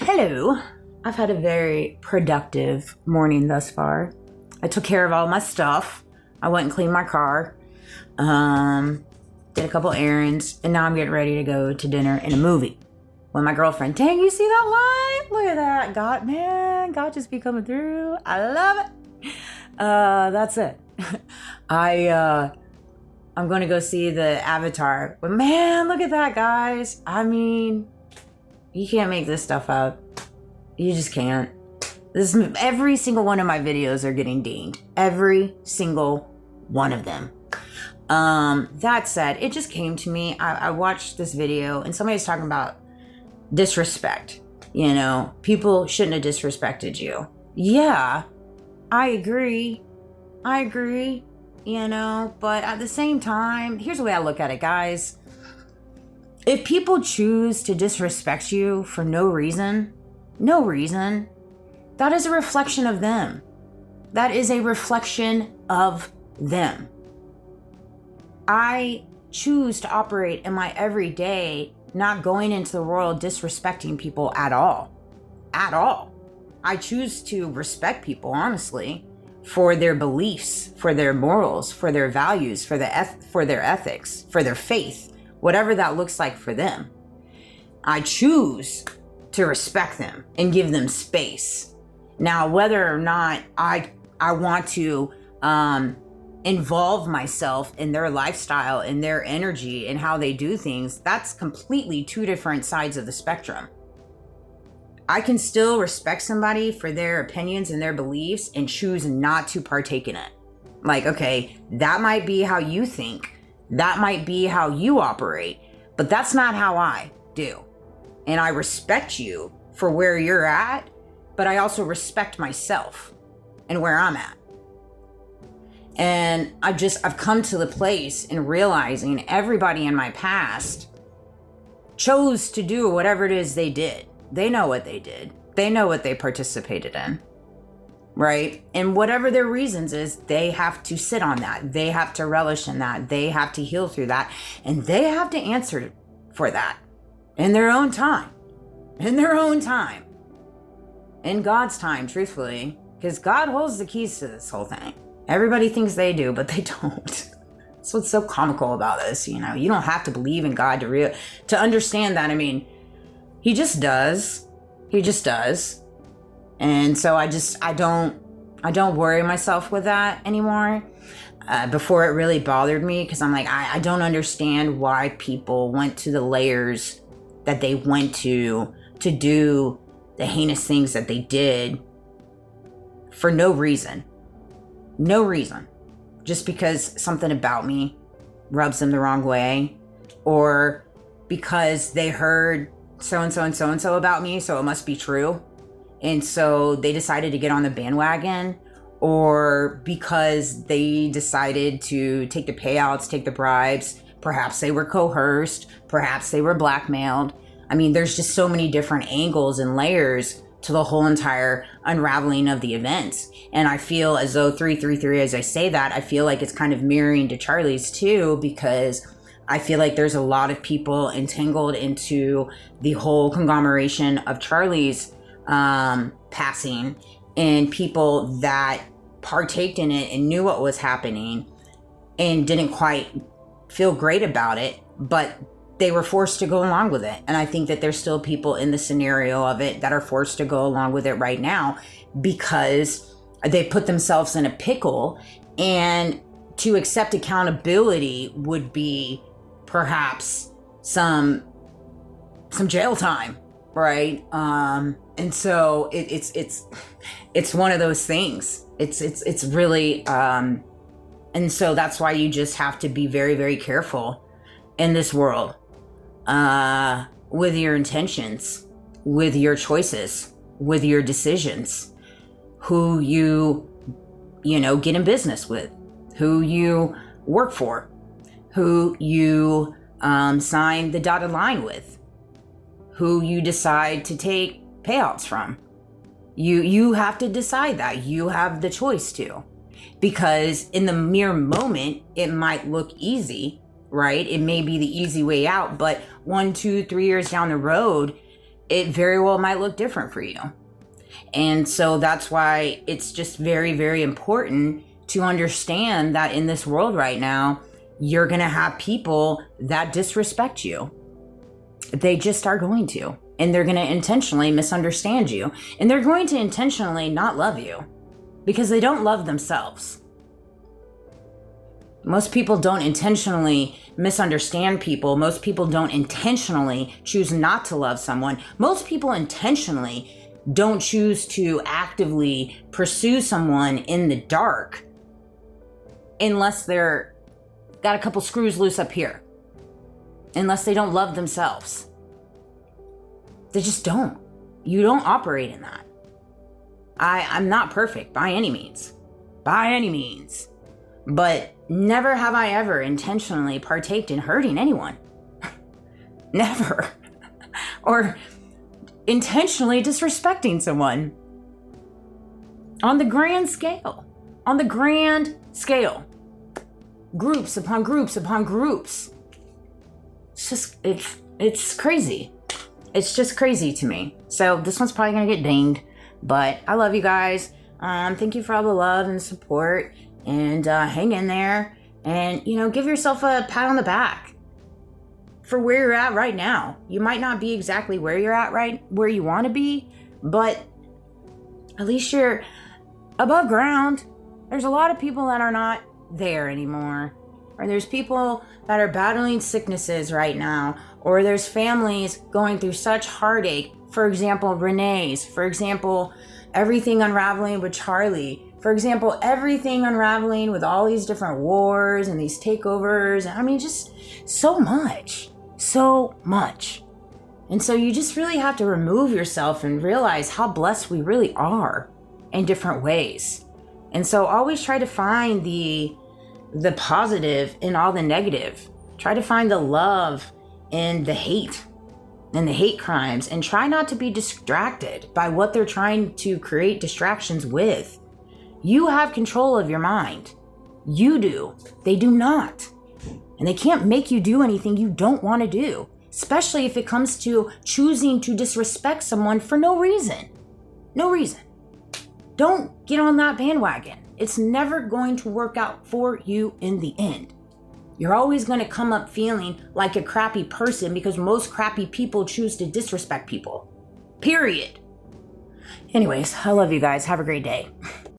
Hello. I've had a very productive morning thus far. I took care of all my stuff. I went and cleaned my car. Did a couple errands, and now I'm getting ready to go to dinner and a movie with my girlfriend. Dang, you see that light? Look at that. God just be coming through. I love it. That's it. I'm going to go see the Avatar. But man, look at that, guys. I mean, you can't make this stuff up. You just can't. Every single one of my videos are getting dinged. Every single one of them. That said, it just came to me. I watched this video and somebody's talking about disrespect. You know, people shouldn't have disrespected you. Yeah, I agree. You know, but at the same time, here's the way I look at it, guys. If people choose to disrespect you for no reason, that is a reflection of them. That is a reflection of them. I choose to operate in my everyday, not going into the world disrespecting people at all. At all. I choose to respect people, honestly, for their beliefs, for their morals, for their values, for their ethics, for their faith, whatever that looks like for them. I choose to respect them and give them space. Now, whether or not I want to involve myself in their lifestyle, in their energy, and how they do things, that's completely two different sides of the spectrum. I can still respect somebody for their opinions and their beliefs and choose not to partake in it. Like, okay, that might be how you think. That might be how you operate, but that's not how I do. And I respect you for where you're at, but I also respect myself and where I'm at. And I've come to the place in realizing everybody in my past chose to do whatever it is they did. They know what they did. They know what they participated in, right? And whatever their reasons is, they have to sit on that. They have to relish in that. They have to heal through that. And they have to answer for that in their own time. In their own time. In God's time, truthfully. Because God holds the keys to this whole thing. Everybody thinks they do, but they don't. That's what's so comical about this, you know. You don't have to believe in God to understand that. I mean, He just does. He just does. And so I don't worry myself with that anymore. Before it really bothered me, because I'm like, I don't understand why people went to the layers that they went to do the heinous things that they did for no reason. No reason. Just because something about me rubs them the wrong way, or because they heard so-and-so and so-and-so about me, so it must be true. And so they decided to get on the bandwagon, or because they decided to take the payouts, take the bribes. Perhaps they were coerced. Perhaps they were blackmailed. I mean, there's just so many different angles and layers to the whole entire unraveling of the events. And I feel as though 333, as I say that, I feel like it's kind of mirroring to Charlie's too, because I feel like there's a lot of people entangled into the whole conglomeration of Charlie's passing, and people that partaked in it and knew what was happening and didn't quite feel great about it, but they were forced to go along with it. And I think that there's still people in the scenario of it that are forced to go along with it right now because they put themselves in a pickle, and to accept accountability would be perhaps some jail time, right? And so it's one of those things. It's really and so that's why you just have to be very, very careful in this world with your intentions, with your choices, with your decisions, who you get in business with, who you work for, who you sign the dotted line with, who you decide to take payouts from. You have to decide that. You have the choice to. Because in the mere moment, it might look easy, right? It may be the easy way out, but 1, 2, 3 years down the road, it very well might look different for you. And so that's why it's just very, very important to understand that in this world right now, you're going to have people that disrespect you. They just are going to. And they're going to intentionally misunderstand you. And they're going to intentionally not love you because they don't love themselves. Most people don't intentionally misunderstand people. Most people don't intentionally choose not to love someone. Most people intentionally don't choose to actively pursue someone in the dark unless they're got a couple screws loose up here. Unless they don't love themselves. They just don't. You don't operate in that. I'm not perfect by any means. By any means. But never have I ever intentionally partaked in hurting anyone. Never. Or intentionally disrespecting someone. On the grand scale. On the grand scale. Groups upon groups upon groups. It's just, it's crazy. It's just crazy to me. So this one's probably going to get dinged. But I love you guys. Thank you for all the love and support. And hang in there. And, give yourself a pat on the back for where you're at right now. You might not be exactly where you're at right where you want to be. But at least you're above ground. There's a lot of people that are not there anymore. Or there's people that are battling sicknesses right now. Or there's families going through such heartache. For example, Renee's. For example, everything unraveling with Charlie. For example, everything unraveling with all these different wars and these takeovers. I mean, just so much. So much. And so you just really have to remove yourself and realize how blessed we really are in different ways. And so always try to find the positive in all the negative. Try to find the love in the hate and the hate crimes, and try not to be distracted by what they're trying to create distractions with. You have control of your mind. You do. They do not. And they can't make you do anything you don't want to do, especially if it comes to choosing to disrespect someone for no reason. No reason. Don't get on that bandwagon. It's never going to work out for you in the end. You're always going to come up feeling like a crappy person because most crappy people choose to disrespect people. Period. Anyways, I love you guys. Have a great day.